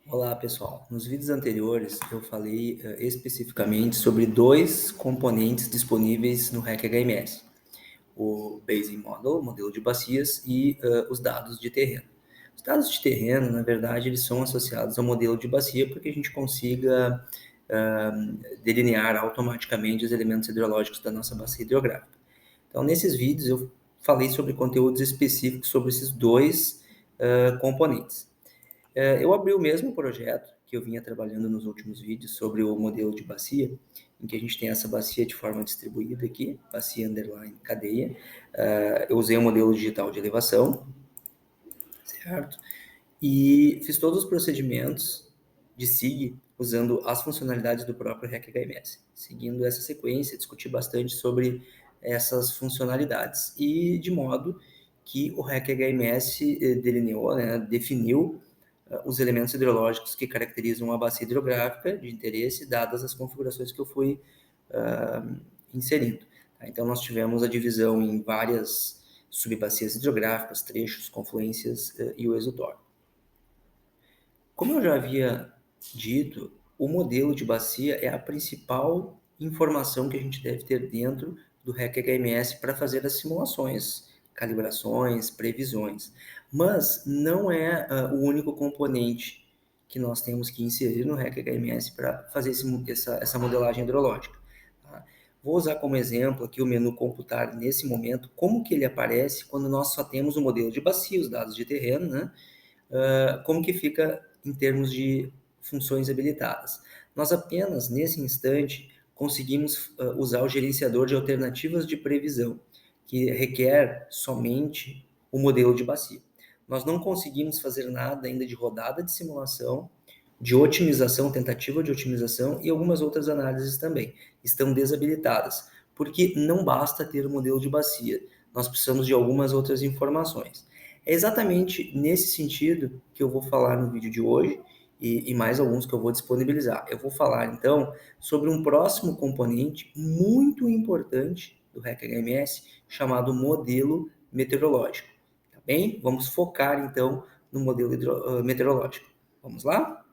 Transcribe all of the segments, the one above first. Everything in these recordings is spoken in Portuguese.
Olá pessoal, nos vídeos anteriores eu falei especificamente sobre dois componentes disponíveis no RecHMS, o Basing Model, modelo de bacias, e os dados de terreno. Os dados de terreno, na verdade, eles são associados ao modelo de bacia para que a gente consiga delinear automaticamente os elementos hidrológicos da nossa bacia hidrográfica. Então, nesses vídeos eu falei sobre conteúdos específicos sobre esses dois componentes. Eu abri o mesmo projeto que eu vinha trabalhando nos últimos vídeos sobre o modelo de bacia, em que a gente tem essa bacia de forma distribuída aqui, bacia underline cadeia. Eu usei um modelo digital de elevação, certo? E fiz todos os procedimentos de SIG usando as funcionalidades do próprio RecHMS. Seguindo essa sequência, discuti bastante sobre essas funcionalidades e de modo que o RecHMS delineou, né, definiu os elementos hidrológicos que caracterizam a bacia hidrográfica de interesse, dadas as configurações que eu fui inserindo. Então, nós tivemos a divisão em várias subbacias hidrográficas, trechos, confluências e o exutório. Como eu já havia dito, o modelo de bacia é a principal informação que a gente deve ter dentro do RecHMS para fazer as simulações, calibrações, previsões. Mas não é o único componente que nós temos que inserir no RecHMS para fazer essa modelagem hidrológica. Tá? Vou usar como exemplo aqui o menu computar nesse momento, como que ele aparece quando nós só temos o modelo de bacia, os dados de terreno, né? Como que fica em termos de funções habilitadas. Nós apenas, nesse instante, conseguimos usar o gerenciador de alternativas de previsão, que requer somente o modelo de bacia. Nós não conseguimos fazer nada ainda de rodada de simulação, de otimização, tentativa de otimização e algumas outras análises também. Estão desabilitadas, porque não basta ter o modelo de bacia, nós precisamos de algumas outras informações. É exatamente nesse sentido que eu vou falar no vídeo de hoje e mais alguns que eu vou disponibilizar. Eu vou falar, então, sobre um próximo componente muito importante do RecHMS, chamado modelo meteorológico. Tá bem? Vamos focar, então, no modelo meteorológico. Vamos lá?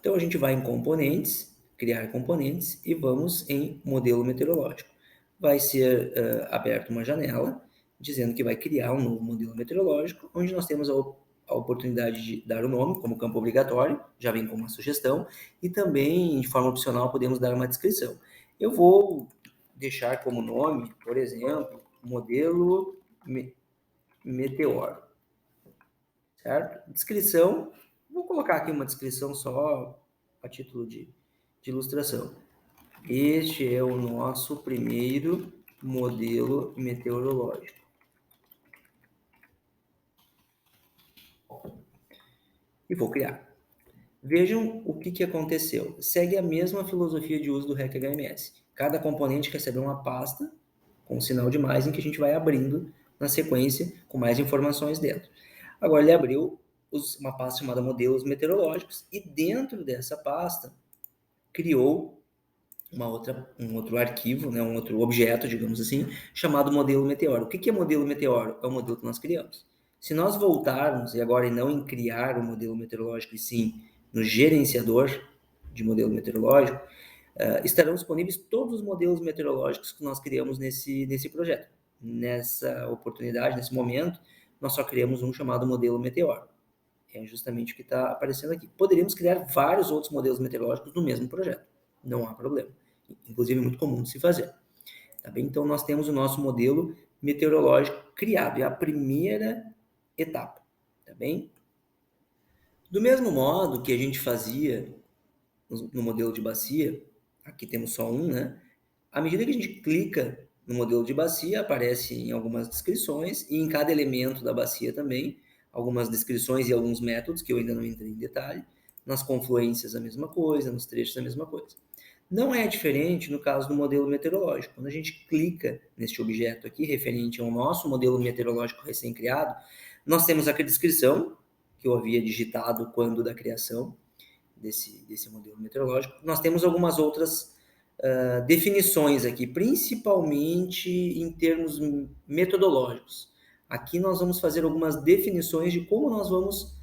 Então, a gente vai em componentes, criar componentes, e vamos em modelo meteorológico. Vai ser aberta uma janela, dizendo que vai criar um novo modelo meteorológico, onde nós temos a oportunidade de dar o nome como campo obrigatório, já vem com uma sugestão, e também, de forma opcional, podemos dar uma descrição. Eu vou deixar como nome, por exemplo, modelo meteoro, certo? Descrição, vou colocar aqui uma descrição só a título de ilustração. Este é o nosso primeiro modelo meteorológico. E vou criar. Vejam o que aconteceu. Segue a mesma filosofia de uso do RecHMS. Cada componente recebe uma pasta com um sinal de mais em que a gente vai abrindo na sequência com mais informações dentro. Agora ele abriu uma pasta chamada modelos meteorológicos e dentro dessa pasta criou um outro arquivo, né, um outro objeto, digamos assim, chamado modelo meteoro. O que é modelo meteoro? É o modelo que nós criamos. Se nós voltarmos, e agora não em criar o modelo meteorológico, e sim no gerenciador de modelo meteorológico, estarão disponíveis todos os modelos meteorológicos que nós criamos nesse projeto. Nessa oportunidade, nesse momento, nós só criamos um chamado modelo meteoro. É justamente o que está aparecendo aqui. Poderíamos criar vários outros modelos meteorológicos no mesmo projeto. Não há problema. Inclusive, é muito comum de se fazer. Tá bem? Então, nós temos o nosso modelo meteorológico criado. É a primeira etapa. Tá bem? Do mesmo modo que a gente fazia no modelo de bacia, aqui temos só um, né? À medida que a gente clica no modelo de bacia, aparece em algumas descrições e em cada elemento da bacia também, algumas descrições e alguns métodos que eu ainda não entrei em detalhe. Nas confluências a mesma coisa, nos trechos a mesma coisa. Não é diferente no caso do modelo meteorológico. Quando a gente clica neste objeto aqui, referente ao nosso modelo meteorológico recém-criado, nós temos aqui a descrição, que eu havia digitado quando da criação desse modelo meteorológico. Nós temos algumas outras definições aqui, principalmente em termos metodológicos. Aqui nós vamos fazer algumas definições de como nós vamos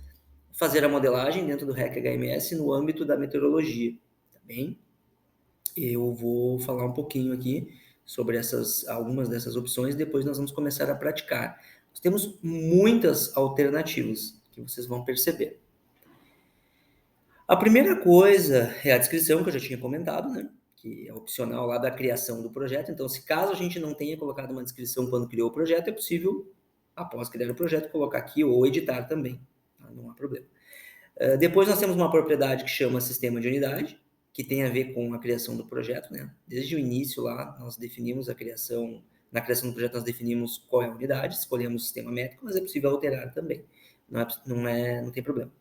fazer a modelagem dentro do REC HMS no âmbito da meteorologia, tá bem? Eu vou falar um pouquinho aqui sobre algumas dessas opções, depois nós vamos começar a praticar. Nós temos muitas alternativas que vocês vão perceber. A primeira coisa é a descrição, que eu já tinha comentado, né? Que é opcional lá da criação do projeto. Então, se caso a gente não tenha colocado uma descrição quando criou o projeto, é possível, após criar o projeto, colocar aqui ou editar também, tá? Não há problema. Depois nós temos uma propriedade que chama sistema de unidade, que tem a ver com a criação do projeto, né? Desde o início lá, nós definimos na criação do projeto nós definimos qual é a unidade, escolhemos o sistema métrico, mas é possível alterar também, não tem problema.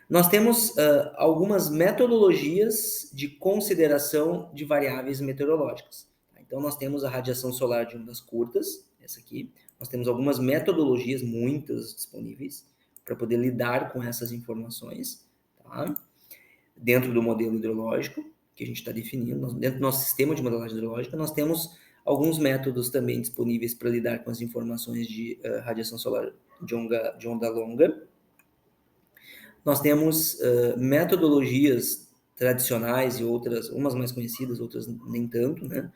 Nós temos algumas metodologias de consideração de variáveis meteorológicas. Então, nós temos a radiação solar de ondas curtas, essa aqui. Nós temos algumas metodologias, muitas disponíveis, para poder lidar com essas informações, tá? Dentro do modelo hidrológico, que a gente está definindo, dentro do nosso sistema de modelagem hidrológica, nós temos alguns métodos também disponíveis para lidar com as informações de radiação solar de onda longa. Nós temos metodologias tradicionais e outras, umas mais conhecidas, outras nem tanto, né?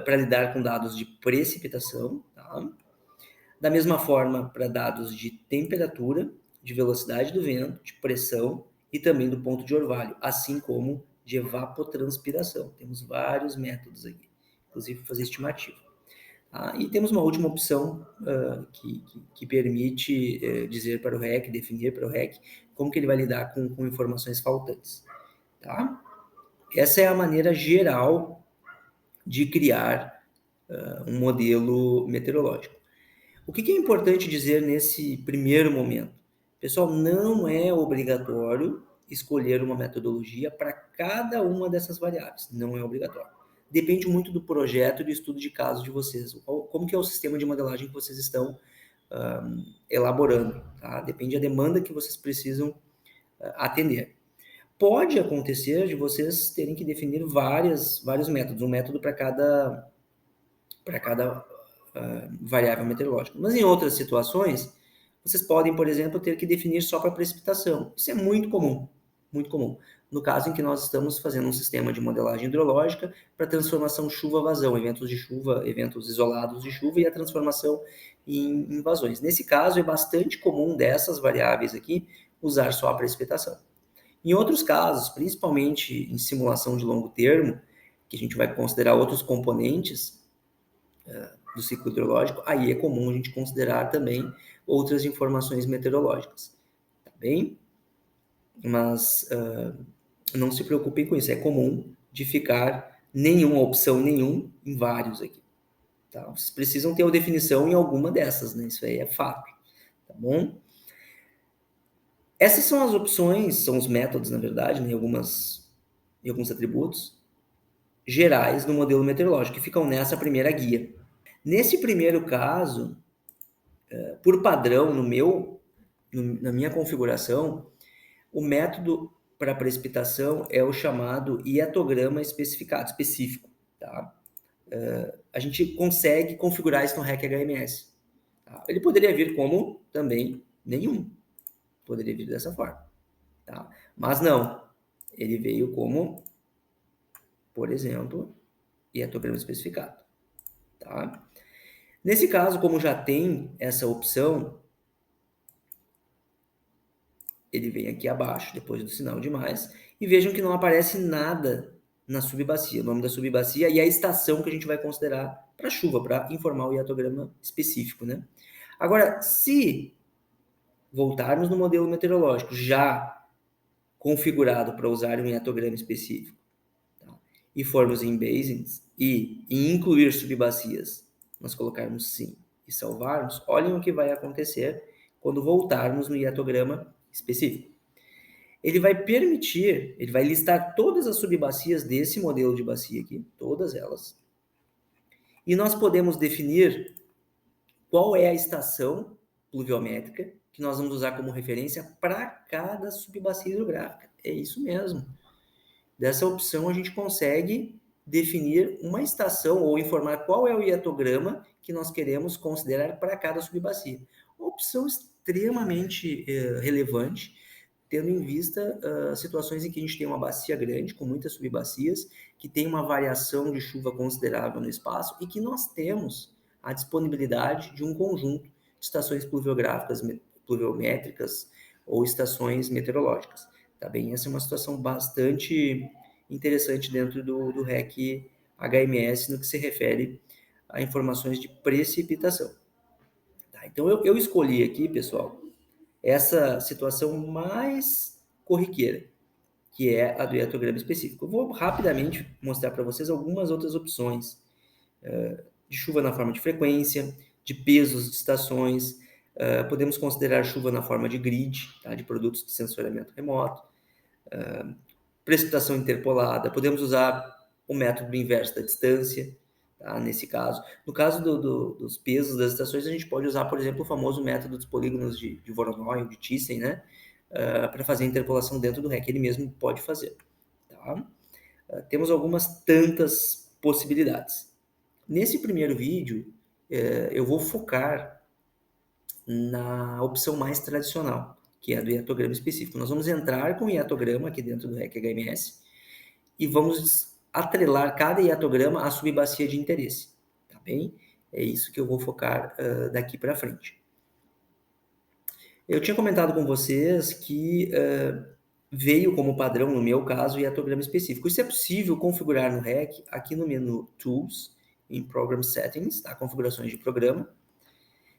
Para lidar com dados de precipitação, tá? Da mesma forma, para dados de temperatura, de velocidade do vento, de pressão e também do ponto de orvalho, assim como de evapotranspiração. Temos vários métodos aqui, inclusive fazer estimativa. E temos uma última opção que permite dizer para o REC, definir para o REC, como que ele vai lidar com informações faltantes. Tá? Essa é a maneira geral de criar um modelo meteorológico. O que é importante dizer nesse primeiro momento? Pessoal, não é obrigatório escolher uma metodologia para cada uma dessas variáveis. Não é obrigatório. Depende muito do projeto e do estudo de caso de vocês. Como que é o sistema de modelagem que vocês estão elaborando. Tá? Depende da demanda que vocês precisam atender. Pode acontecer de vocês terem que definir vários métodos, um método para cada variável meteorológica. Mas em outras situações, vocês podem, por exemplo, ter que definir só para precipitação. Isso é muito comum, muito comum. No caso em que nós estamos fazendo um sistema de modelagem hidrológica para transformação chuva-vazão, eventos de chuva, eventos isolados de chuva e a transformação em vazões. Nesse caso, é bastante comum dessas variáveis aqui usar só a precipitação. Em outros casos, principalmente em simulação de longo termo, que a gente vai considerar outros componentes do ciclo hidrológico, aí é comum a gente considerar também outras informações meteorológicas, tá bem? Mas não se preocupem com isso, é comum de ficar nenhuma opção nenhum em vários aqui, tá? Vocês precisam ter a definição em alguma dessas, né? Isso aí é fato, tá bom? Essas são as opções, são os métodos, na verdade, né? Alguns atributos gerais do modelo meteorológico, que ficam nessa primeira guia. Nesse primeiro caso, por padrão, na minha configuração, o método para precipitação é o chamado hiatograma específico. Tá? A gente consegue configurar isso no REC HMS. Tá? Ele poderia vir como também nenhum. Poderia vir dessa forma. Tá? Mas não. Ele veio como, por exemplo, hiatograma especificado. Tá? Nesse caso, como já tem essa opção, ele vem aqui abaixo, depois do sinal de mais, e vejam que não aparece nada na subbacia, o nome da subbacia e a estação que a gente vai considerar para chuva, para informar o hiatograma específico, né? Agora, se voltarmos no modelo meteorológico já configurado para usar um hiatograma específico, tá? E formos em basins e incluir subbacias, nós colocarmos sim e salvarmos, olhem o que vai acontecer quando voltarmos no hiatograma específico. Ele vai listar todas as subbacias desse modelo de bacia aqui, todas elas, e nós podemos definir qual é a estação pluviométrica que nós vamos usar como referência para cada subbacia hidrográfica. É isso mesmo. Dessa opção, a gente consegue definir uma estação ou informar qual é o hiatograma que nós queremos considerar para cada subbacia. Uma opção extremamente relevante, tendo em vista situações em que a gente tem uma bacia grande, com muitas subbacias, que tem uma variação de chuva considerável no espaço e que nós temos a disponibilidade de um conjunto de estações pluviográficas, pluviométricas ou estações meteorológicas. Tá bem? Essa é uma situação bastante interessante dentro do REC HMS no que se refere a informações de precipitação. Tá? Então, eu escolhi aqui, pessoal, essa situação mais corriqueira, que é a do hiatograma específico. Eu vou rapidamente mostrar para vocês algumas outras opções de chuva na forma de frequência, de pesos de estações, podemos considerar chuva na forma de grid, tá? De produtos de sensoriamento remoto, precipitação interpolada, podemos usar o método inverso da distância, tá? Nesse caso. No caso dos pesos das estações, a gente pode usar, por exemplo, o famoso método dos polígonos de Voronoi ou de Thyssen, né? Para fazer a interpolação dentro do REC, ele mesmo pode fazer. Tá? Temos algumas tantas possibilidades. Nesse primeiro vídeo, eu vou focar na opção mais tradicional, que é a do hiatograma específico. Nós vamos entrar com o hiatograma aqui dentro do REC HMS e vamos atrelar cada hiatograma à subbacia de interesse, tá bem? É isso que eu vou focar daqui para frente. Eu tinha comentado com vocês que veio como padrão, no meu caso, o hiatograma específico. Isso é possível configurar no REC aqui no menu Tools, em Program Settings, tá? Configurações de programa.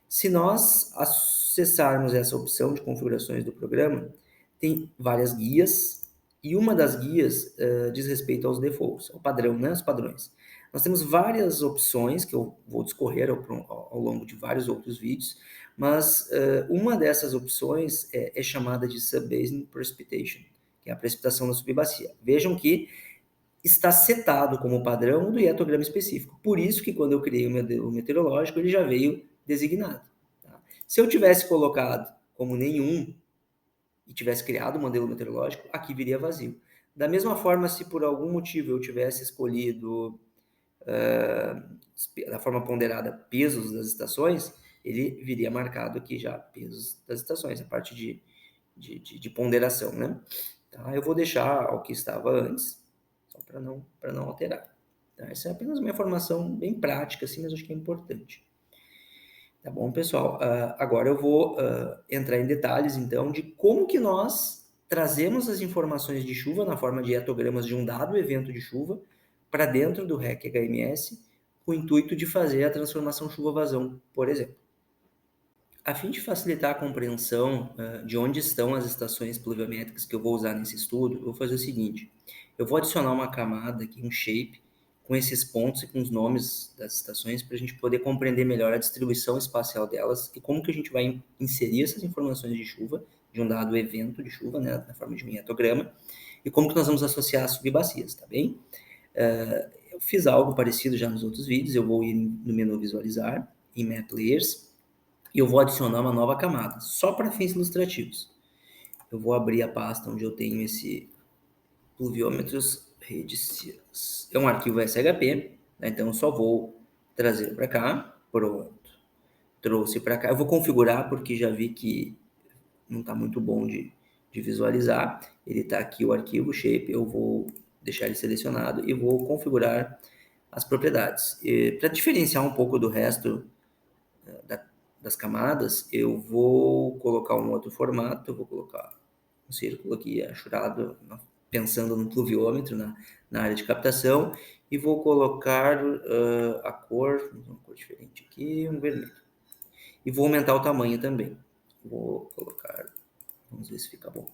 Se nós acessarmos essa opção de configurações do programa, tem várias guias, e uma das guias diz respeito aos defaults, ao padrão, né? Os padrões. Nós temos várias opções que eu vou discorrer ao longo de vários outros vídeos, mas uma dessas opções é chamada de Subbasin Precipitation, que é a precipitação da subbacia. Vejam que está setado como padrão do hiatograma específico. Por isso que quando eu criei o modelo meteorológico, ele já veio designado. Tá? Se eu tivesse colocado como nenhum e tivesse criado o modelo meteorológico, aqui viria vazio. Da mesma forma, se por algum motivo eu tivesse escolhido da forma ponderada pesos das estações, ele viria marcado aqui já pesos das estações, a parte de ponderação, né? Tá? Eu vou deixar o que estava antes, só para não alterar. Tá? Essa é apenas uma informação bem prática, assim, mas acho que é importante. Tá bom, pessoal? Agora eu vou entrar em detalhes, então, de como que nós trazemos as informações de chuva na forma de hiatogramas de um dado evento de chuva para dentro do REC HMS, com o intuito de fazer a transformação chuva-vazão, por exemplo. A fim de facilitar a compreensão de onde estão as estações pluviométricas que eu vou usar nesse estudo, eu vou fazer o seguinte: eu vou adicionar uma camada aqui, um shape, com esses pontos e com os nomes das estações para a gente poder compreender melhor a distribuição espacial delas e como que a gente vai inserir essas informações de chuva, de um dado evento de chuva, né, na forma de um hiatograma, e como que nós vamos associar as subbacias, tá bem? Eu fiz algo parecido já nos outros vídeos, eu vou ir no menu visualizar, em Map Layers, e eu vou adicionar uma nova camada, só para fins ilustrativos. Eu vou abrir a pasta onde eu tenho esse pluviômetros redes. É um arquivo SHP, né? Então eu só vou trazer para cá. Pronto. Trouxe para cá. Eu vou configurar porque já vi que não está muito bom de visualizar. Ele está aqui o arquivo shape. Eu vou deixar ele selecionado e vou configurar as propriedades. Para diferenciar um pouco do resto das camadas, eu vou colocar um outro formato, eu vou colocar um círculo aqui achurado, pensando no pluviômetro, na área de captação, e vou colocar a cor, uma cor diferente aqui, um vermelho. E vou aumentar o tamanho também. Vou colocar, vamos ver se fica bom.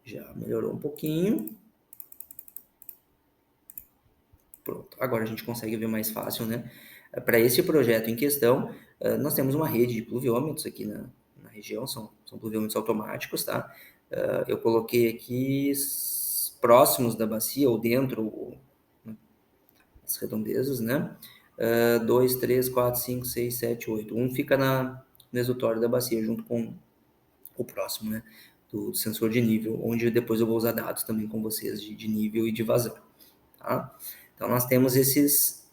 Já melhorou um pouquinho. Pronto, agora a gente consegue ver mais fácil, né? Para esse projeto em questão, nós temos uma rede de pluviômetros aqui na região, são pluviômetros automáticos, tá? Eu coloquei aqui próximos da bacia, ou dentro, as redondezas, né? 2, 3, 4, 5, 6, 7, 8. Um fica no exutório da bacia, junto com o próximo, né? do sensor de nível, onde depois eu vou usar dados também com vocês de nível e de vazão. Tá? Então, nós temos esses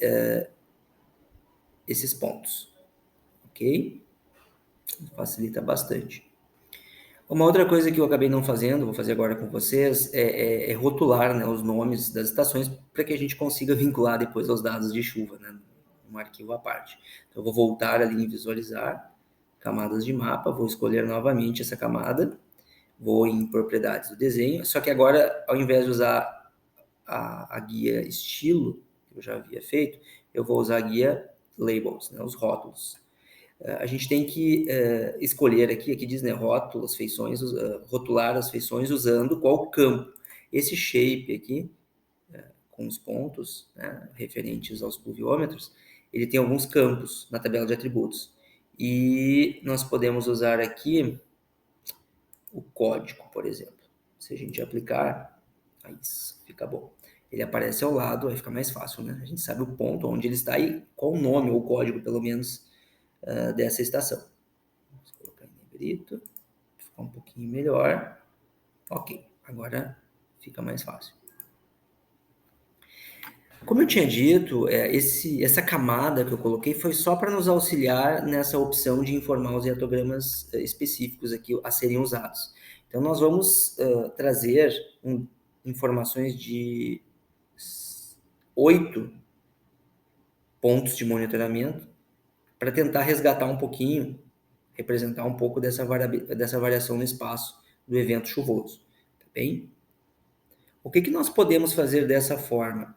pontos, ok? Facilita bastante. Uma outra coisa que eu acabei não fazendo, vou fazer agora com vocês, é rotular, né, os nomes das estações para que a gente consiga vincular depois aos dados de chuva, né, um arquivo à parte. Então, eu vou voltar ali em visualizar, camadas de mapa, vou escolher novamente essa camada, vou em propriedades do desenho, só que agora, ao invés de usar a guia estilo, que eu já havia feito, eu vou usar a guia labels, né, os rótulos. A gente tem que escolher aqui diz, né, rótulos, feições, rotular as feições usando qual campo. Esse shape aqui, com os pontos, né, referentes aos pluviômetros, ele tem alguns campos na tabela de atributos. E nós podemos usar aqui o código, por exemplo. Se a gente aplicar, aí fica bom. Ele aparece ao lado, aí fica mais fácil, né? A gente sabe o ponto onde ele está e qual o nome ou o código, pelo menos, dessa estação. Vamos colocar em negrito, ficar um pouquinho melhor. Ok, agora fica mais fácil. Como eu tinha dito, essa camada que eu coloquei foi só para nos auxiliar nessa opção de informar os reatogramas específicos aqui a serem usados. Então, nós vamos trazer informações de 8 pontos de monitoramento para tentar resgatar um pouquinho, representar um pouco dessa variação no espaço do evento chuvoso. Tá bem? O que nós podemos fazer dessa forma?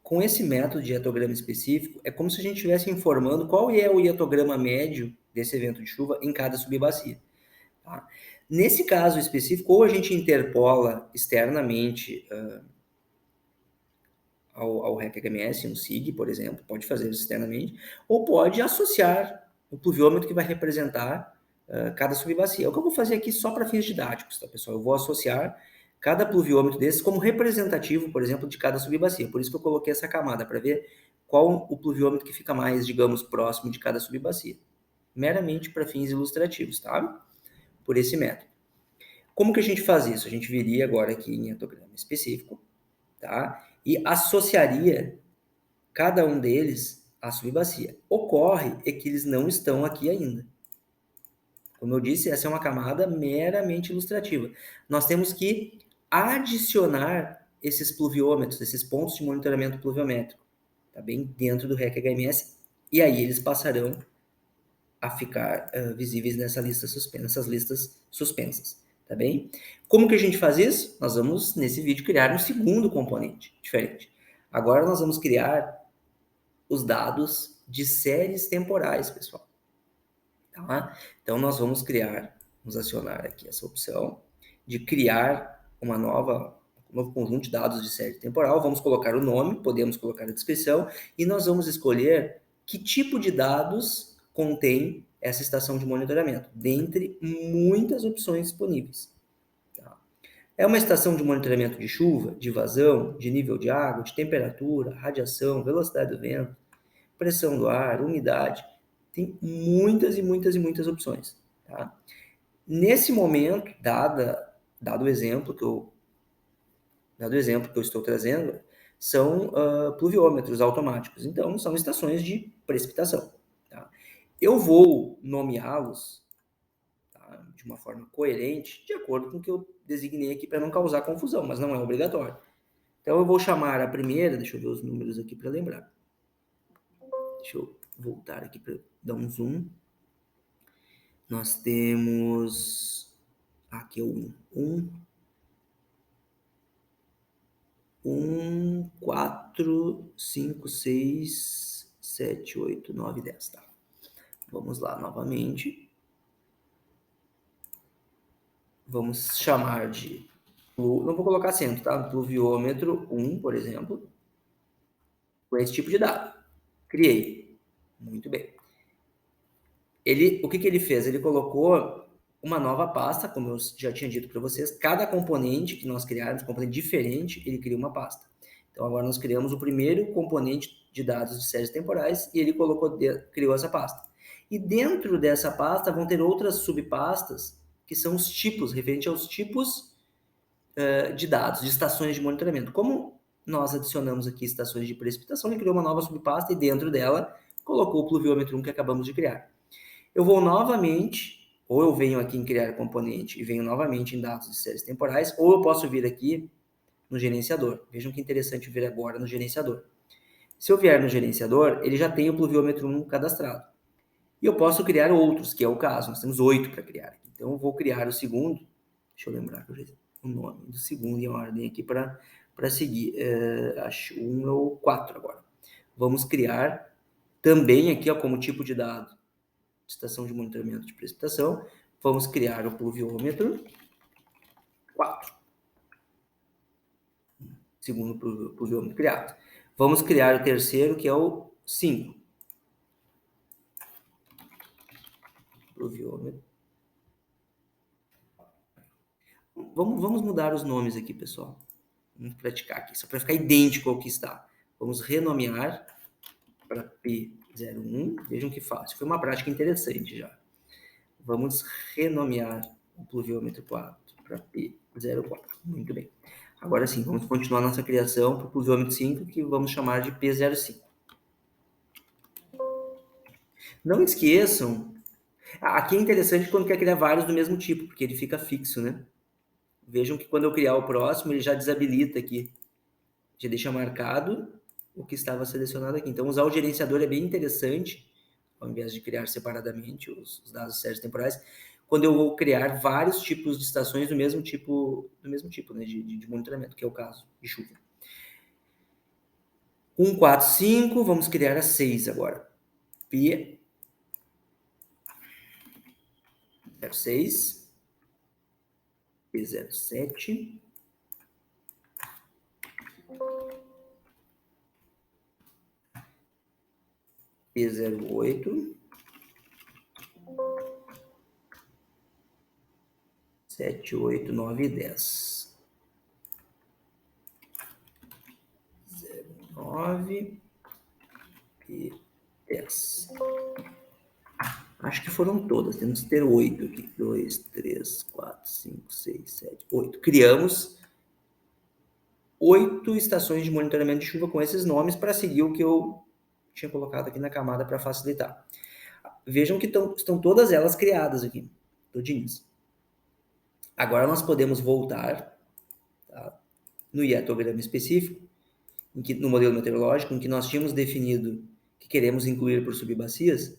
Com esse método de hiatograma específico, é como se a gente estivesse informando qual é o hiatograma médio desse evento de chuva em cada subbacia. Tá? Nesse caso específico, ou a gente interpola externamente ao REC-HMS, um SIG, por exemplo, pode fazer isso externamente, ou pode associar o pluviômetro que vai representar cada subbacia. É o que eu vou fazer aqui só para fins didáticos, tá, pessoal? Eu vou associar cada pluviômetro desses como representativo, por exemplo, de cada subbacia. Por isso que eu coloquei essa camada, para ver qual o pluviômetro que fica mais, digamos, próximo de cada subbacia. Meramente para fins ilustrativos, tá? Por esse método. Como que a gente faz isso? A gente viria agora aqui em hiatograma específico, tá? E associaria cada um deles à subbacia. Ocorre é que eles não estão aqui ainda. Como eu disse, essa é uma camada meramente ilustrativa. Nós temos que adicionar esses pluviômetros, esses pontos de monitoramento pluviométrico, tá bem? Dentro do REC-HMS, e aí eles passarão a ficar visíveis nessas listas suspensas, tá bem? Como que a gente faz isso? Nós vamos, nesse vídeo, criar um segundo componente diferente. Agora nós vamos criar os dados de séries temporais, pessoal. Tá? Então, nós vamos acionar aqui essa opção de criar um novo conjunto de dados de série temporal. Vamos colocar o nome, podemos colocar a descrição, e nós vamos escolher que tipo de dados contém essa estação de monitoramento, dentre muitas opções disponíveis. Tá? É uma estação de monitoramento de chuva, de vazão, de nível de água, de temperatura, radiação, velocidade do vento, pressão do ar, umidade. Tem muitas e muitas e muitas opções. Tá? Nesse momento, dado o exemplo que eu estou trazendo, são pluviômetros automáticos. Então, são estações de precipitação. Tá? Eu vou nomeá-los, tá, de uma forma coerente, de acordo com o que eu designei aqui para não causar confusão, mas não é obrigatório. Então, eu vou chamar a primeira, deixa eu ver os números aqui para lembrar. Deixa eu voltar aqui para dar um zoom. Nós temos aqui o 4, 5, 6, 7, 8, 9, 10, tá? Vamos lá novamente. Vamos chamar de... Não vou colocar acento, tá? Pluviômetro 1, por exemplo. Com esse tipo de dado. Criei. Muito bem. O que ele fez? Ele colocou uma nova pasta, como eu já tinha dito para vocês. Cada componente que nós criarmos, componente diferente, ele cria uma pasta. Então, agora nós criamos o primeiro componente de dados de séries temporais e ele criou essa pasta. E dentro dessa pasta vão ter outras subpastas que são os tipos, referente aos tipos de dados, de estações de monitoramento. Como nós adicionamos aqui estações de precipitação, ele criou uma nova subpasta e dentro dela colocou o pluviômetro 1 que acabamos de criar. Eu vou novamente, ou eu venho aqui em criar componente e venho novamente em dados de séries temporais, ou eu posso vir aqui no gerenciador. Vejam que interessante vir agora no gerenciador. Se eu vier no gerenciador, ele já tem o pluviômetro 1 cadastrado. E eu posso criar outros, que é o caso. Nós temos 8 para criar. Então, eu vou criar o segundo. Deixa eu lembrar o nome do segundo em ordem aqui para seguir. Acho 1 ou 4 agora. Vamos criar também aqui, ó, como tipo de dado, estação de monitoramento de precipitação. Vamos criar o pluviômetro 4. Segundo pluviômetro criado. Vamos criar o terceiro, que é o 5. Pluviômetro. Vamos mudar os nomes aqui, pessoal. Vamos praticar aqui, só para ficar idêntico ao que está. Vamos renomear para P01. Vejam que fácil. Foi uma prática interessante já. Vamos renomear o pluviômetro 4 para P04. Muito bem. Agora sim, vamos continuar nossa criação para o pluviômetro 5, que vamos chamar de P05. Não esqueçam. Aqui é interessante quando quer criar vários do mesmo tipo, porque ele fica fixo, né? Vejam que quando eu criar o próximo, ele já desabilita aqui. Já deixa marcado o que estava selecionado aqui. Então, usar o gerenciador é bem interessante, ao invés de criar separadamente os dados sérios temporais, quando eu vou criar vários tipos de estações do mesmo tipo, né, de monitoramento, que é o caso de chuva. 1, 4, 5, vamos criar a 6 agora. P06, P07, P08, 7, 8, 9 e 10. 09 e 10. Acho que foram todas. Temos que ter 8 aqui. 2, 3, 4, 5, 6, 7, 8. Criamos 8 estações de monitoramento de chuva com esses nomes para seguir o que eu tinha colocado aqui na camada para facilitar. Vejam que estão todas elas criadas aqui, todinhas. Agora nós podemos voltar, tá, no hiatograma específico, no modelo meteorológico, em que nós tínhamos definido que queremos incluir por subbacias,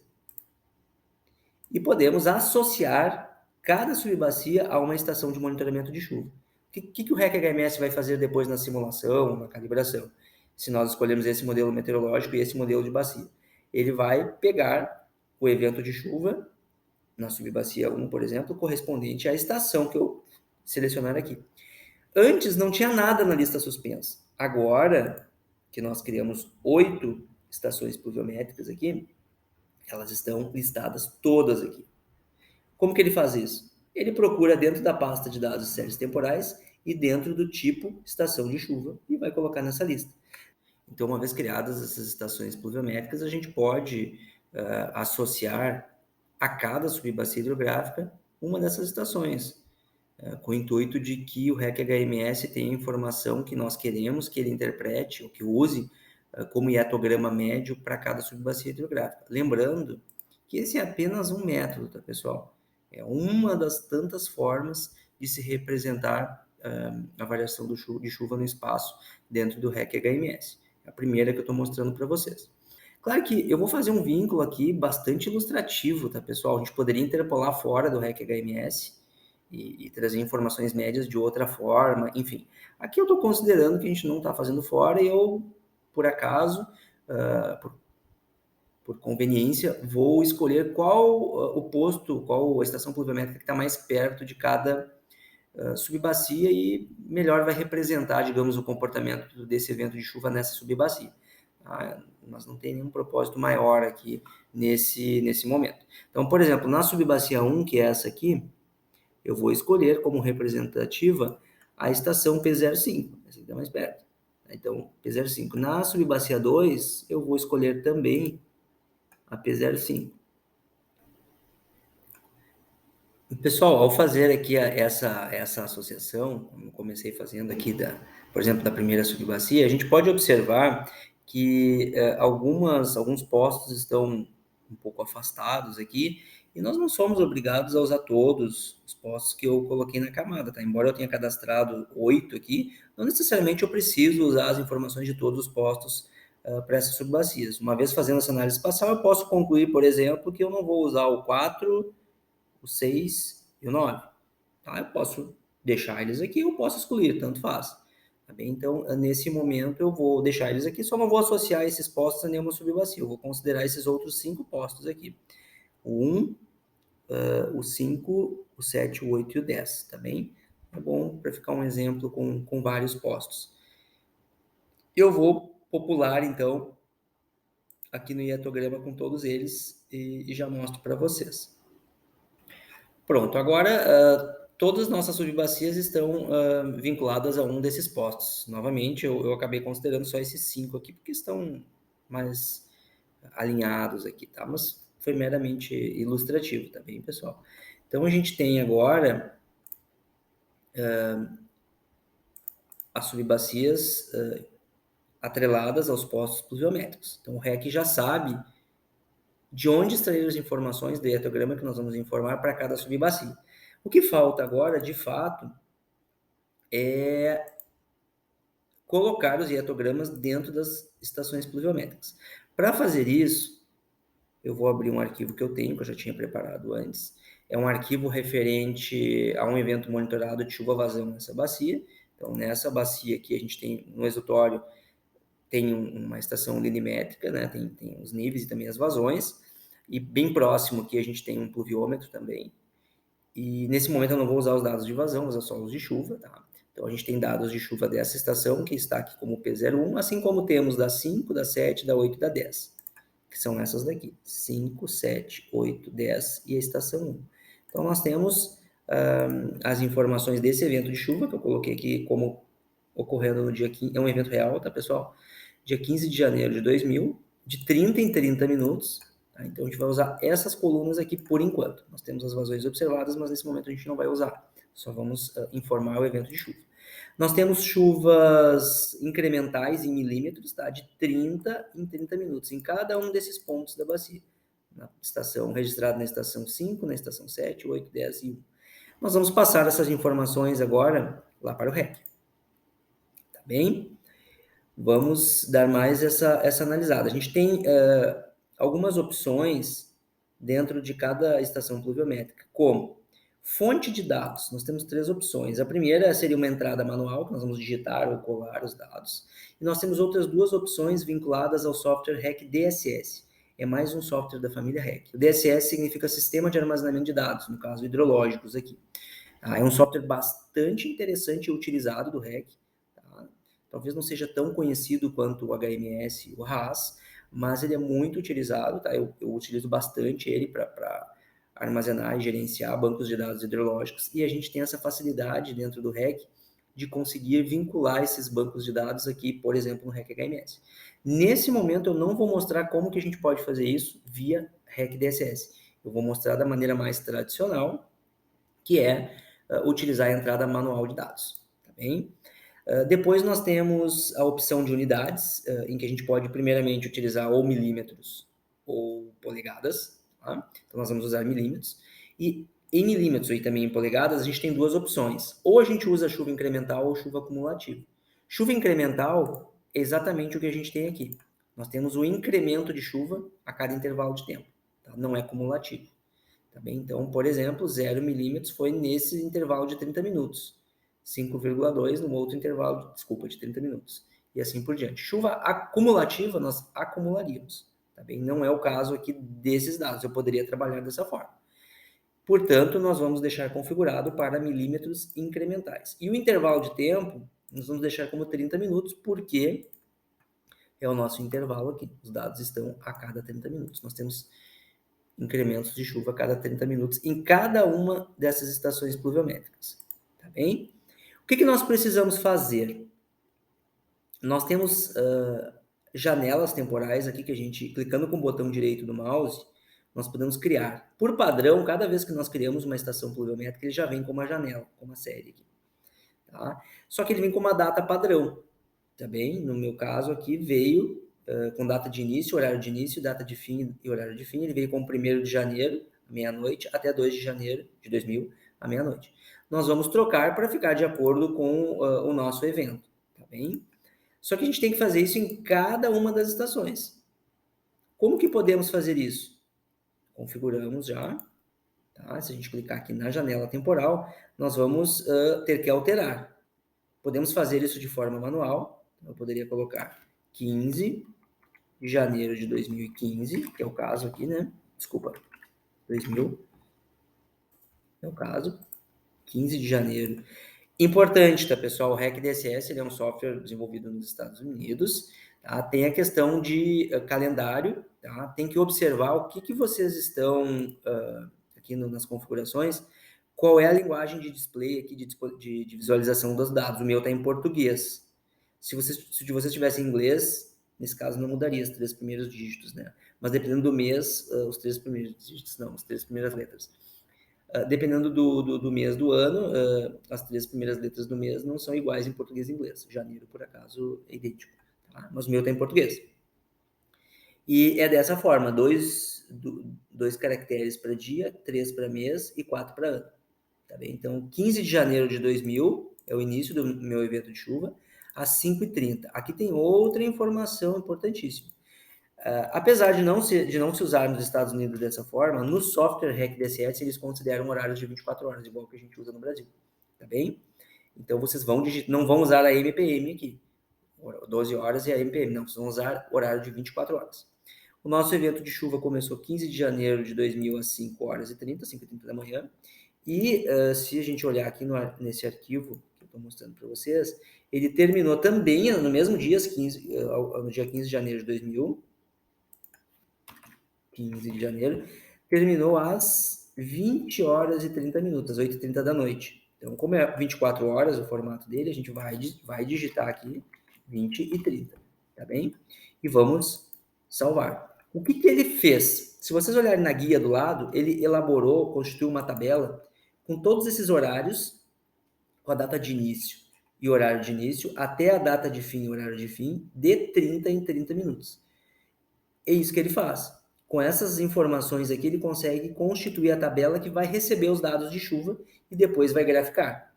e podemos associar cada subbacia a uma estação de monitoramento de chuva. O que o REC HMS vai fazer depois na simulação, na calibração? Se nós escolhermos esse modelo meteorológico e esse modelo de bacia. Ele vai pegar o evento de chuva, na subbacia 1, por exemplo, correspondente à estação que eu selecionar aqui. Antes não tinha nada na lista suspensa. Agora que nós criamos 8 estações pluviométricas aqui, elas estão listadas todas aqui. Como que ele faz isso? Ele procura dentro da pasta de dados séries temporais e dentro do tipo estação de chuva e vai colocar nessa lista. Então, uma vez criadas essas estações pluviométricas, a gente pode associar a cada subbacia hidrográfica uma dessas estações, com o intuito de que o REC HMS tenha a informação que nós queremos que ele interprete ou que use como hiatograma médio para cada subbacia hidrográfica. Lembrando que esse é apenas um método, tá, pessoal? É uma das tantas formas de se representar a variação de chuva no espaço dentro do REC HMS. É a primeira que eu estou mostrando para vocês. Claro que eu vou fazer um vínculo aqui bastante ilustrativo, tá, pessoal? A gente poderia interpolar fora do REC HMS e trazer informações médias de outra forma, enfim. Aqui eu estou considerando que a gente não está fazendo fora e eu, por acaso, por conveniência, vou escolher qual o posto, qual a estação pluviométrica que está mais perto de cada subbacia e melhor vai representar, digamos, o comportamento desse evento de chuva nessa subbacia. Nós não tem nenhum propósito maior aqui nesse momento. Então, por exemplo, na subbacia 1, que é essa aqui, eu vou escolher como representativa a estação P05, essa que está mais perto. Então, P05. Na subbacia 2, eu vou escolher também a P05. Pessoal, ao fazer aqui essa associação, como eu comecei fazendo aqui, por exemplo, da primeira subbacia, a gente pode observar que alguns postos estão um pouco afastados aqui, e nós não somos obrigados a usar todos os postos que eu coloquei na camada, tá? Embora eu tenha cadastrado 8 aqui, não necessariamente eu preciso usar as informações de todos os postos para essas subbacias. Uma vez fazendo essa análise espacial, eu posso concluir, por exemplo, que eu não vou usar o 4, o 6 e o 9. Tá? Eu posso deixar eles aqui, eu posso excluir, tanto faz. Tá bem? Então, nesse momento, eu vou deixar eles aqui, só não vou associar esses postos a nenhuma subbacia. Eu vou considerar esses outros 5 postos aqui. O 1, o 5, o 7, o 8 e o 10, tá bem? É bom para ficar um exemplo com vários postos. Eu vou popular, então, aqui no hiatograma com todos eles e já mostro para vocês. Pronto, agora todas as nossas subbacias estão vinculadas a um desses postos. Novamente, eu acabei considerando só esses 5 aqui, porque estão mais alinhados aqui, tá? Mas foi meramente ilustrativo, tá bem, pessoal? Então, a gente tem agora as subbacias atreladas aos postos pluviométricos. Então, o REC já sabe de onde extrair as informações do hiatograma que nós vamos informar para cada subbacia. O que falta agora, de fato, é colocar os hiatogramas dentro das estações pluviométricas. Para fazer isso, eu vou abrir um arquivo que eu tenho, que eu já tinha preparado antes. É um arquivo referente a um evento monitorado de chuva-vazão nessa bacia. Então, nessa bacia aqui, a gente tem no exutório, tem uma estação linimétrica, né? Tem os níveis e também as vazões. E bem próximo aqui, a gente tem um pluviômetro também. E nesse momento eu não vou usar os dados de vazão, vou usar só os de chuva, tá? Então a gente tem dados de chuva dessa estação, que está aqui como P01, assim como temos da 5, da 7, da 8 e da 10, que são essas daqui, 5, 7, 8, 10 e a estação 1. Então nós temos as informações desse evento de chuva, que eu coloquei aqui como ocorrendo no dia 15, é um evento real, tá, pessoal? Dia 15 de janeiro de 2000, de 30 em 30 minutos. Tá? Então, a gente vai usar essas colunas aqui por enquanto. Nós temos as vazões observadas, mas nesse momento a gente não vai usar. Só vamos informar o evento de chuva. Nós temos chuvas incrementais em milímetros, tá? De 30 em 30 minutos, em cada um desses pontos da bacia. Na estação, registrado na estação 5, na estação 7, 8, 10 e 1. Nós vamos passar essas informações agora lá para o REC. Tá bem? Vamos dar mais essa analisada. A gente tem algumas opções dentro de cada estação pluviométrica, como fonte de dados. Nós temos 3 opções. A primeira seria uma entrada manual, que nós vamos digitar ou colar os dados. E nós temos outras 2 opções vinculadas ao software REC DSS. É mais um software da família REC. O DSS significa Sistema de Armazenamento de Dados, no caso hidrológicos aqui. É um software bastante interessante e utilizado do REC. Tá? Talvez não seja tão conhecido quanto o HMS e o RAS, mas ele é muito utilizado, tá? Eu utilizo bastante ele para armazenar e gerenciar bancos de dados hidrológicos, e a gente tem essa facilidade dentro do REC de conseguir vincular esses bancos de dados aqui, por exemplo, no REC HMS. Nesse momento, eu não vou mostrar como que a gente pode fazer isso via REC DSS. Eu vou mostrar da maneira mais tradicional, que é utilizar a entrada manual de dados, tá bem? Depois nós temos a opção de unidades, em que a gente pode primeiramente utilizar ou milímetros ou polegadas, tá? Então nós vamos usar milímetros, e em milímetros e também em polegadas a gente tem 2 opções, ou a gente usa chuva incremental ou chuva acumulativa. Chuva incremental é exatamente o que a gente tem aqui, nós temos o incremento de chuva a cada intervalo de tempo, tá? Não é cumulativo. Tá bem? Então, por exemplo, 0 milímetros foi nesse intervalo de 30 minutos. 5,2 no outro intervalo, de 30 minutos. E assim por diante. Chuva acumulativa, nós acumularíamos. Tá bem? Não é o caso aqui desses dados. Eu poderia trabalhar dessa forma. Portanto, nós vamos deixar configurado para milímetros incrementais. E o intervalo de tempo, nós vamos deixar como 30 minutos, porque é o nosso intervalo aqui. Os dados estão a cada 30 minutos. Nós temos incrementos de chuva a cada 30 minutos em cada uma dessas estações pluviométricas, tá bem? O que nós precisamos fazer? Nós temos janelas temporais aqui que a gente, clicando com o botão direito do mouse, nós podemos criar. Por padrão, cada vez que nós criamos uma estação pluviométrica, ele já vem com uma janela, com uma série aqui. Tá? Só que ele vem com uma data padrão, tá bem? No meu caso aqui veio com data de início, horário de início, data de fim e horário de fim. Ele veio com 1º de janeiro, meia-noite, até 2 de janeiro de 2000, à meia-noite. Nós vamos trocar para ficar de acordo com o nosso evento, tá bem? Só que a gente tem que fazer isso em cada uma das estações. Como que podemos fazer isso? Configuramos já, tá? Se a gente clicar aqui na janela temporal, nós vamos ter que alterar. Podemos fazer isso de forma manual. Eu poderia colocar 15 de janeiro de 2015, que é o caso aqui, né? Desculpa, 2000, é o caso, 15 de janeiro. Importante, tá, pessoal? O REC-DSS ele é um software desenvolvido nos Estados Unidos, tá? Tem a questão de calendário, tá? Tem que observar o que vocês estão aqui nas configurações, qual é a linguagem de display aqui, de visualização dos dados. O meu está em português. Se você tivesse em inglês, nesse caso não mudaria os 3 primeiros dígitos, né? Mas dependendo do mês, os 3 primeiros dígitos, não, as 3 primeiras letras. Dependendo do mês do ano, as 3 primeiras letras do mês não são iguais em português e inglês. Janeiro, por acaso, é idêntico. Tá? Mas o meu está em português. E é dessa forma, 2 caracteres para dia, 3 para mês e 4 para ano. Tá bem? Então, 15 de janeiro de 2000 é o início do meu evento de chuva, às 5h30. Aqui tem outra informação importantíssima. Apesar de não se usar nos Estados Unidos dessa forma, no software REC-DSS eles consideram horários de 24 horas, igual que a gente usa no Brasil, tá bem? Então vocês não vão usar a MPM aqui, 12 horas e a MPM, não, vocês vão usar horário de 24 horas. O nosso evento de chuva começou 15 de janeiro de 2000 às 5h30, 5h30 da manhã, e se a gente olhar aqui nesse arquivo que eu estou mostrando para vocês, ele terminou também no mesmo dia, no dia 15 de janeiro de 2000, 15 de janeiro, terminou às 20 horas e 30 minutos, às 8h30 da noite. Então, como é 24 horas o formato dele, a gente vai digitar aqui 20 e 30, tá bem? E vamos salvar. O que ele fez? Se vocês olharem na guia do lado, ele elaborou, constituiu uma tabela com todos esses horários, com a data de início e horário de início, até a data de fim e horário de fim, de 30 em 30 minutos. É isso que ele faz. Com essas informações aqui, ele consegue constituir a tabela que vai receber os dados de chuva e depois vai graficar.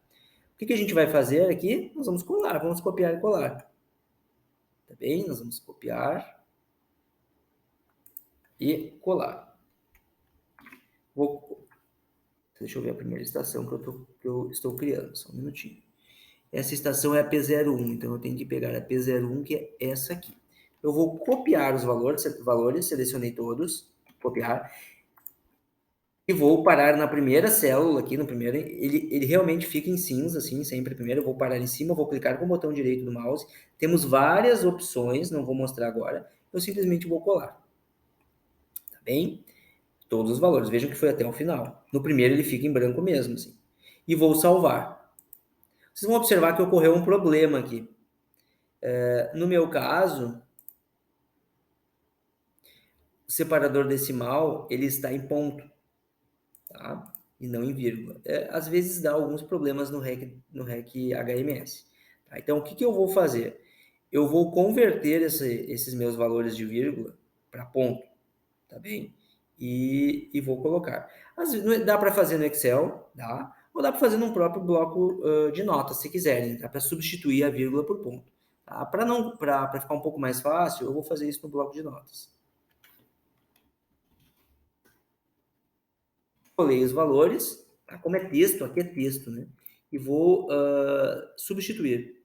O que a gente vai fazer aqui? Nós vamos colar, vamos copiar e colar. Tá bem? Nós vamos copiar e colar. Deixa eu ver a primeira estação que eu estou criando, só um minutinho. Essa estação é a P01, então eu tenho que pegar a P01, que é essa aqui. Eu vou copiar os valores, selecionei todos, copiar, e vou parar na primeira célula aqui, no primeiro, ele realmente fica em cinza, assim, sempre primeiro, eu vou parar em cima, vou clicar com o botão direito do mouse, temos várias opções, não vou mostrar agora, eu simplesmente vou colar, tá bem? Todos os valores, vejam que foi até o final. No primeiro ele fica em branco mesmo, assim. E vou salvar. Vocês vão observar que ocorreu um problema aqui. No meu caso, o separador decimal, ele está em ponto, tá? E não em vírgula. Às vezes dá alguns problemas no REC HMS. Tá? Então, o que eu vou fazer? Eu vou converter esses meus valores de vírgula para ponto, tá bem? E vou colocar. Às vezes, dá para fazer no Excel, tá? Ou dá para fazer num próprio bloco de notas, se quiserem. Dá para substituir a vírgula por ponto. Tá? Para ficar um pouco mais fácil, eu vou fazer isso no bloco de notas. Colei os valores, tá? Como é texto, aqui é texto, né? E vou substituir.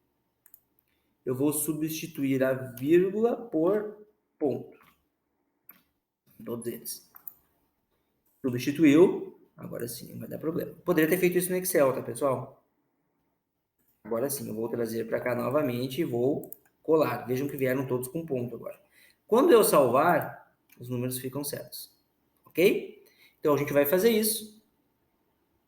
Eu vou substituir a vírgula por ponto. Todos eles. Substituiu. Agora sim, não vai dar problema. Poderia ter feito isso no Excel, tá, pessoal? Agora sim, eu vou trazer para cá novamente e vou colar. Vejam que vieram todos com ponto agora. Quando eu salvar, os números ficam certos. Ok? Então, a gente vai fazer isso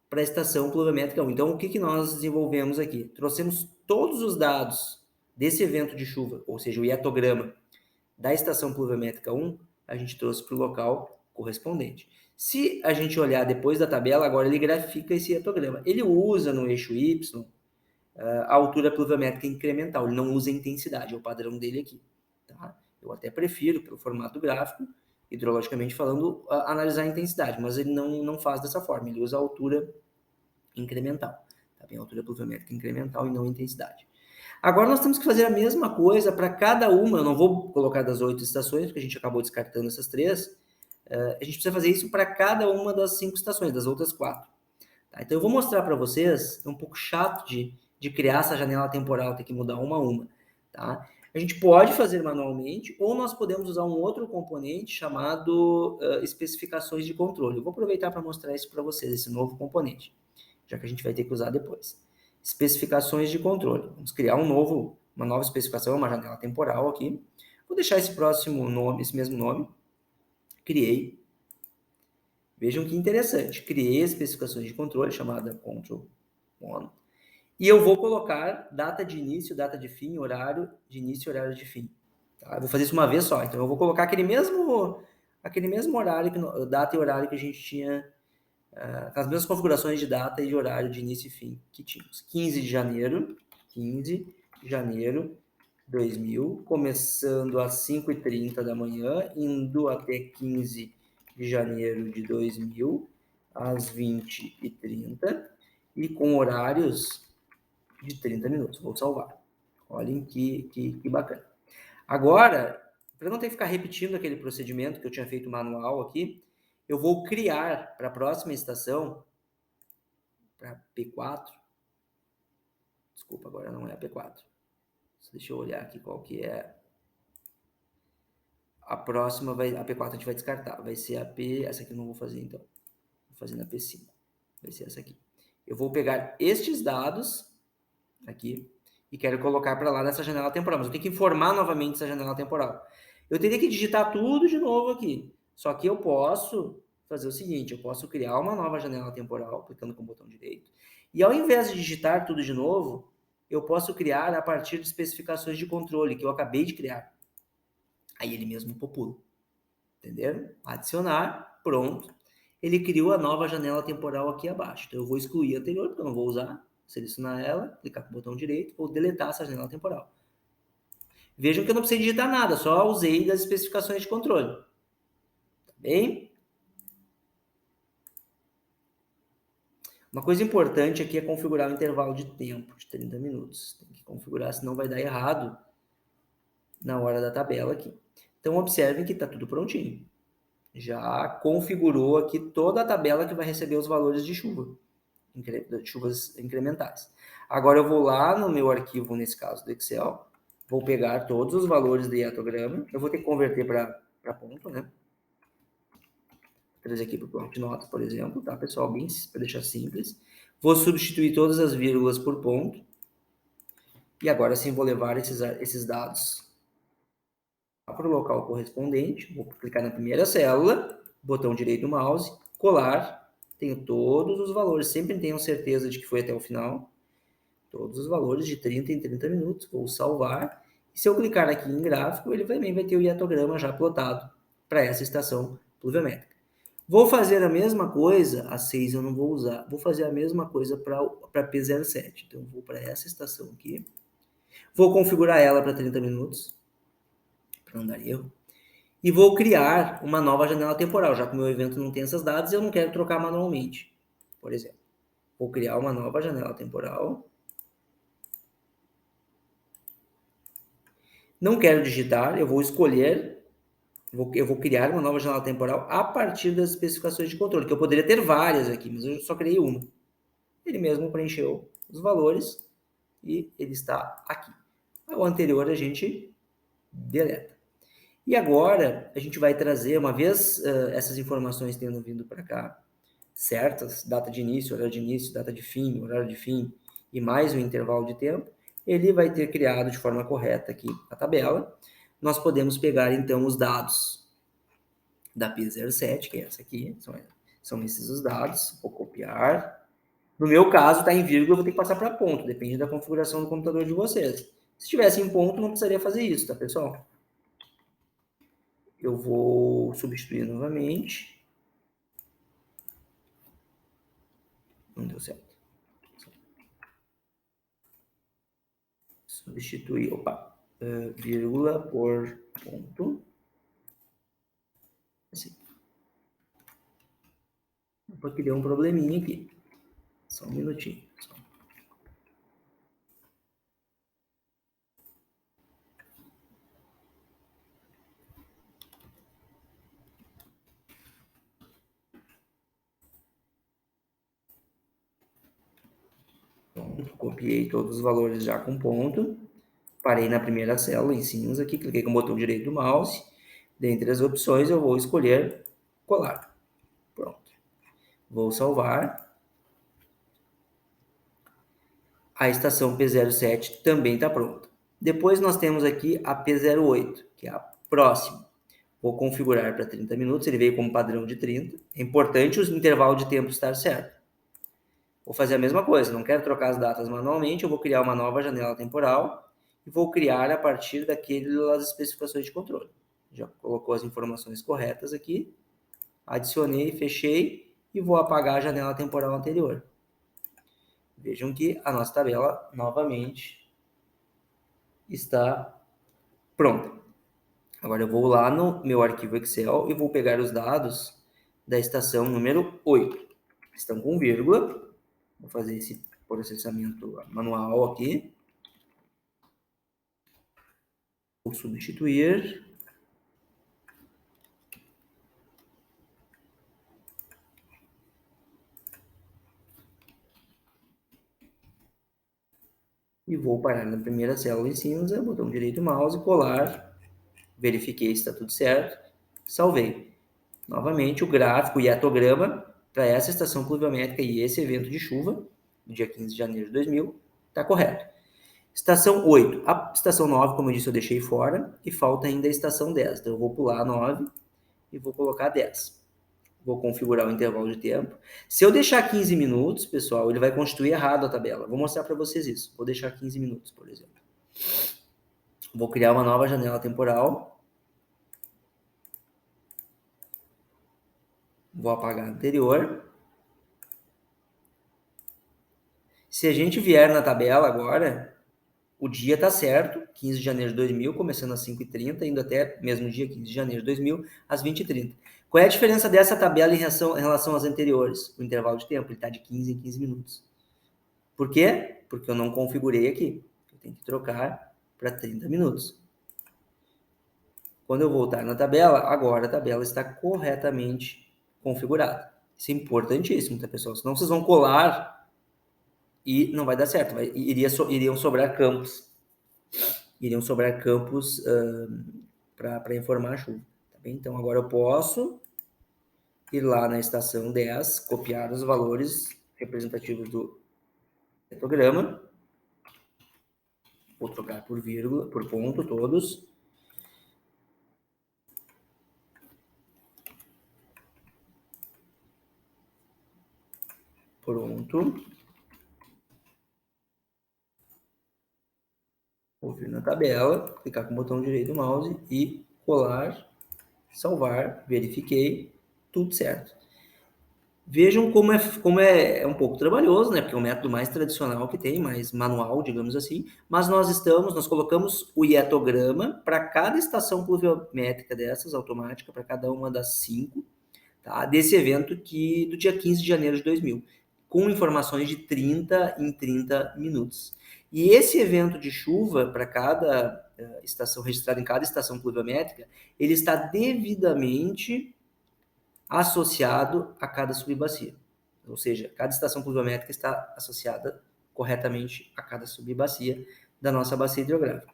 para a estação pluviométrica 1. Então, o que nós desenvolvemos aqui? Trouxemos todos os dados desse evento de chuva, ou seja, o hiatograma da estação pluviométrica 1, a gente trouxe para o local correspondente. Se a gente olhar depois da tabela, agora ele grafica esse hiatograma. Ele usa no eixo Y a altura pluviométrica incremental, ele não usa a intensidade, é o padrão dele aqui. Tá? Eu até prefiro, pelo formato gráfico, hidrologicamente falando, analisar a intensidade, mas ele não faz dessa forma, ele usa a altura incremental. Tá bem? A altura pluviométrica incremental e não a intensidade. Agora nós temos que fazer a mesma coisa para cada uma, eu não vou colocar das 8 estações, porque a gente acabou descartando essas 3, a gente precisa fazer isso para cada uma das 5 estações, das outras 4. Tá? Então eu vou mostrar para vocês, é um pouco chato de criar essa janela temporal, ter que mudar uma a uma. Tá? A gente pode fazer manualmente, ou nós podemos usar um outro componente chamado especificações de controle. Eu vou aproveitar para mostrar isso para vocês, esse novo componente, já que a gente vai ter que usar depois. Especificações de controle. Vamos criar uma nova especificação, uma janela temporal aqui. Vou deixar esse próximo nome, esse mesmo nome. Criei. Vejam que interessante. Criei especificações de controle, chamada Control On. E eu vou colocar data de início, data de fim, horário de início e horário de fim. Tá? Eu vou fazer isso uma vez só. Então, eu vou colocar aquele mesmo horário, data e horário que a gente tinha, as mesmas configurações de data e de horário de início e fim que tínhamos. 15 de janeiro 2000, começando às 5h30 da manhã, indo até 15 de janeiro de 2000, às 20h30, e com horários de 30 minutos. Vou salvar. Olhem que bacana. Agora, para não ter que ficar repetindo aquele procedimento que eu tinha feito manual aqui, eu vou criar para a próxima estação, para P4, desculpa, agora não é a P4. Deixa eu olhar aqui qual que é. A próxima, a P4 a gente vai descartar, vai ser a P, essa aqui eu não vou fazer então, vou fazer na P5, vai ser essa aqui. Eu vou pegar estes dados aqui e quero colocar para lá nessa janela temporal, mas eu tenho que informar novamente essa janela temporal. Eu teria que digitar tudo de novo aqui, só que eu posso fazer o seguinte, eu posso criar uma nova janela temporal, clicando com o botão direito, e ao invés de digitar tudo de novo, eu posso criar a partir de especificações de controle, que eu acabei de criar. Aí ele mesmo popula. Entenderam? Adicionar, pronto. Ele criou a nova janela temporal aqui abaixo. Então eu vou excluir a anterior, porque eu não vou usar. Selecionar ela, clicar com o botão direito, vou deletar essa janela temporal. Vejam que eu não precisei digitar nada, só usei das especificações de controle. Tá bem? Uma coisa importante aqui é configurar o intervalo de tempo de 30 minutos. Tem que configurar, senão vai dar errado na hora da tabela aqui. Então, observem que está tudo prontinho. Já configurou aqui toda a tabela que vai receber os valores de chuvas incrementais. Agora, eu vou lá no meu arquivo, nesse caso do Excel, vou pegar todos os valores do hiatograma, eu vou ter que converter para ponto, né? Vou trazer aqui para o bloco de notas, por exemplo, tá, pessoal? Bem, para deixar simples. Vou substituir todas as vírgulas por ponto. E agora sim vou levar esses dados para o local correspondente. Vou clicar na primeira célula, botão direito do mouse, colar. Tenho todos os valores, sempre tenham certeza de que foi até o final. Todos os valores de 30 em 30 minutos. Vou salvar. E se eu clicar aqui em gráfico, ele também vai ter o hiatograma já plotado para essa estação pluviométrica. Vou fazer a mesma coisa, a 6 eu não vou usar, vou fazer a mesma coisa para P07. Então, vou para essa estação aqui. Vou configurar ela para 30 minutos, para não dar erro. E vou criar uma nova janela temporal, já que o meu evento não tem essas datas e eu não quero trocar manualmente, por exemplo. Vou criar uma nova janela temporal. Não quero digitar, eu vou escolher, eu vou criar uma nova janela temporal a partir das especificações de controle, que eu poderia ter várias aqui, mas eu só criei uma. Ele mesmo preencheu os valores e ele está aqui. O anterior a gente deleta. E agora a gente vai trazer, uma vez essas informações tendo vindo para cá, certas, data de início, data de fim, horário de fim e mais um intervalo de tempo, ele vai ter criado de forma correta aqui a tabela. Nós podemos pegar então os dados da P07, que é essa aqui, são esses os dados, vou copiar. No meu caso, está em vírgula, eu vou ter que passar para ponto, depende da configuração do computador de vocês. Se estivesse em ponto, não precisaria fazer isso, tá, pessoal? Eu vou substituir novamente. Não deu certo. Substituir, vírgula por ponto. Assim. Porque deu um probleminha aqui. Só um minutinho. Pronto, copiei todos os valores já com ponto. Parei na primeira célula em cinza aqui, cliquei com o botão direito do mouse. Dentre as opções, eu vou escolher colar. Pronto. Vou salvar. A estação P07 também está pronta. Depois nós temos aqui a P08, que é a próxima. Vou configurar para 30 minutos, ele veio como padrão de 30. É importante o intervalo de tempo estar certo. Vou fazer a mesma coisa, não quero trocar as datas manualmente, eu vou criar uma nova janela temporal e vou criar a partir daquelas especificações de controle. Já colocou as informações corretas aqui, adicionei, fechei e vou apagar a janela temporal anterior. Vejam que a nossa tabela novamente está pronta. Agora eu vou lá no meu arquivo Excel e vou pegar os dados da estação número 8. Estão com vírgula. Vou fazer esse processamento manual aqui. Vou substituir. E vou parar na primeira célula em cinza, botão direito do mouse, colar. Verifiquei se está tudo certo. Salvei. Novamente o gráfico e etograma para essa estação pluviométrica e esse evento de chuva, no dia 15 de janeiro de 2000, está correto. Estação 8. A estação 9, como eu disse, eu deixei fora e falta ainda a estação 10. Então eu vou pular a 9 e vou colocar 10. Vou configurar o intervalo de tempo. Se eu deixar 15 minutos, pessoal, ele vai constituir errado a tabela. Vou mostrar para vocês isso. Vou deixar 15 minutos, por exemplo. Vou criar uma nova janela temporal. Vou apagar a anterior. Se a gente vier na tabela agora, o dia está certo, 15 de janeiro de 2000, começando às 5h30, indo até mesmo dia 15 de janeiro de 2000, às 20h30. Qual é a diferença dessa tabela em relação às anteriores? O intervalo de tempo, ele está de 15 em 15 minutos. Por quê? Porque eu não configurei aqui. Eu tenho que trocar para 30 minutos. Quando eu voltar na tabela, agora a tabela está corretamente configurada. Isso é importantíssimo, tá, pessoal? Senão vocês vão colar e não vai dar certo. Iriam sobrar campos. Iriam sobrar campos para informar a chuva. Tá bem? Então, agora eu posso ir lá na estação 10, copiar os valores representativos do programa. Vou trocar por vírgula, por ponto, todos. Pronto. Vou vir na tabela, clicar com o botão direito do mouse e colar, salvar, verifiquei, tudo certo. Vejam como é um pouco trabalhoso, né? Porque é o método mais tradicional que tem, mais manual, digamos assim. Mas nós colocamos o hietograma para cada estação pluviométrica dessas, automática, para cada uma das 5, tá? Desse evento do dia 15 de janeiro de 2000, com informações de 30 em 30 minutos. E esse evento de chuva, para cada estação, registrado em cada estação pluviométrica, ele está devidamente associado a cada subbacia. Ou seja, cada estação pluviométrica está associada corretamente a cada subbacia da nossa bacia hidrográfica.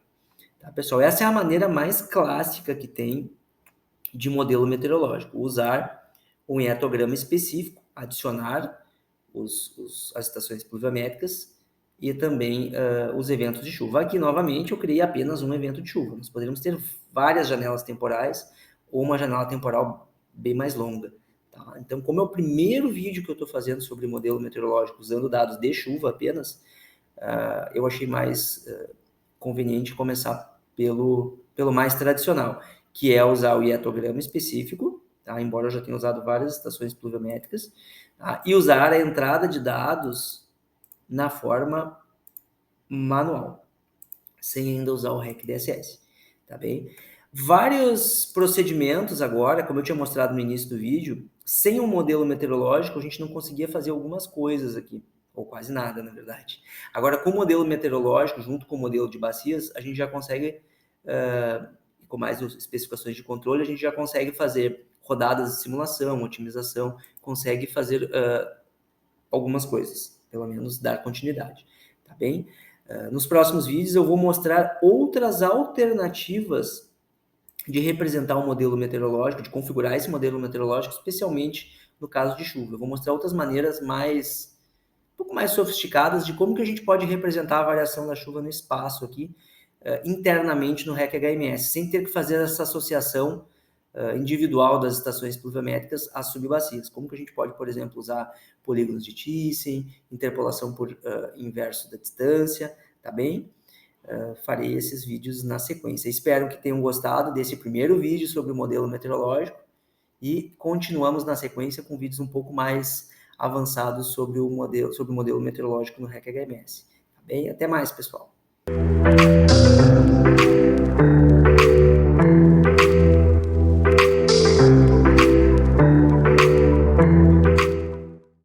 Tá, pessoal? Essa é a maneira mais clássica que tem de modelo meteorológico. Usar um hietograma específico, adicionar as estações pluviométricas e também os eventos de chuva. Aqui, novamente, eu criei apenas um evento de chuva. Nós poderíamos ter várias janelas temporais ou uma janela temporal bem mais longa. Tá? Então, como é o primeiro vídeo que eu estou fazendo sobre modelo meteorológico usando dados de chuva apenas, eu achei mais conveniente começar pelo mais tradicional. que é usar o hietograma específico, tá? Embora eu já tenha usado várias estações pluviométricas, tá? E usar a entrada de dados na forma manual, sem ainda usar o REC DSS, tá bem? Vários procedimentos agora, como eu tinha mostrado no início do vídeo, sem um modelo meteorológico a gente não conseguia fazer algumas coisas aqui, ou quase nada, na verdade. Agora, com o modelo meteorológico, junto com o modelo de bacias, a gente já consegue, com mais especificações de controle, a gente já consegue fazer rodadas de simulação, otimização, consegue fazer algumas coisas, pelo menos dar continuidade, tá bem? Nos próximos vídeos eu vou mostrar outras alternativas de representar o modelo meteorológico, de configurar esse modelo meteorológico, especialmente no caso de chuva. Eu vou mostrar outras maneiras um pouco mais sofisticadas de como que a gente pode representar a variação da chuva no espaço aqui, internamente no REC HMS, sem ter que fazer essa associação individual das estações pluviométricas às subbacias. Como que a gente pode, por exemplo, usar polígonos de Thyssen, interpolação por inverso da distância, tá bem? Farei esses vídeos na sequência. Espero que tenham gostado desse primeiro vídeo sobre o modelo meteorológico e continuamos na sequência com vídeos um pouco mais avançados sobre o modelo meteorológico no REC HMS. Tá bem? Até mais, pessoal!